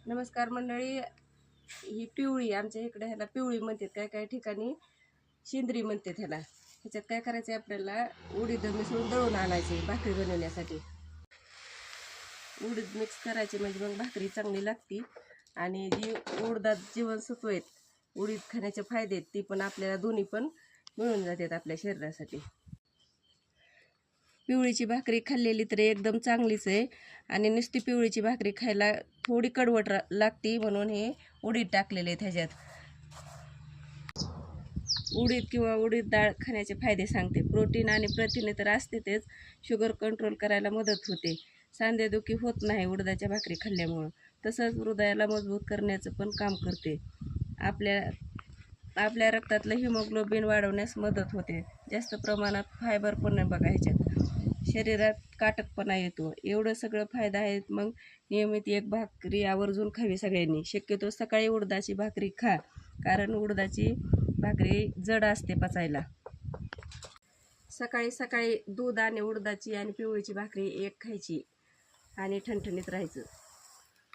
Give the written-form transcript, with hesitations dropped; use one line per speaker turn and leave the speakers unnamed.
नमस्कार मंडळी. ही पिवळी, आमच्या इकडे ह्याला पिवळी म्हणतात, काय काय ठिकाणी शेंद्री म्हणतात ह्याला. ह्याच्यात काय करायचं आहे, आपल्याला उडीद मिसळून दळून आणायचे भाकरी बनवण्यासाठी. उडीद मिक्स करायचे म्हणजे मग भाकरी चांगली लागती. आणि जी उडदात जीवनसत्व आहेत, उडीद खाण्याचे फायदे आहेत, ती पण आपल्याला दोन्ही पण मिळून जातात आपल्या शरीरासाठी. पिवळीची भाकरी खाल्लेली तर एकदम चांगलीच आहे. आणि नुसती पिवळीची भाकरी खायला थोडी कडवट लागते, म्हणून हे उडीद टाकलेले आहेत ह्याच्यात. उडीद किंवा उडीद डाळ खाण्याचे फायदे सांगते. प्रोटीन आणि प्रथिने तर असतेच. शुगर कंट्रोल करायला मदत होते. सांधेदुखी होत नाही उडदाच्या भाकरी खाल्ल्यामुळं. तसंच हृदयाला मजबूत करण्याचं पण काम करते. आपल्या रक्तातलं हिमोग्लोबिन वाढवण्यास मदत होते. जास्त प्रमाणात फायबर पण आहे बघा ह्याच्यात. शरीरात काटकपणा येतो. एवढं सगळं फायदा आहेत. मग नियमित एक भाकरी आवर्जून खावी सगळ्यांनी. शक्यतो सकाळी उडदाची भाकरी खा, कारण उडदाची भाकरी जड असते पचायला. सकाळी सकाळी दूध आणि उडदाची आणि पिवळीची भाकरी एक खायची आणि ठणठणीत राहायचं.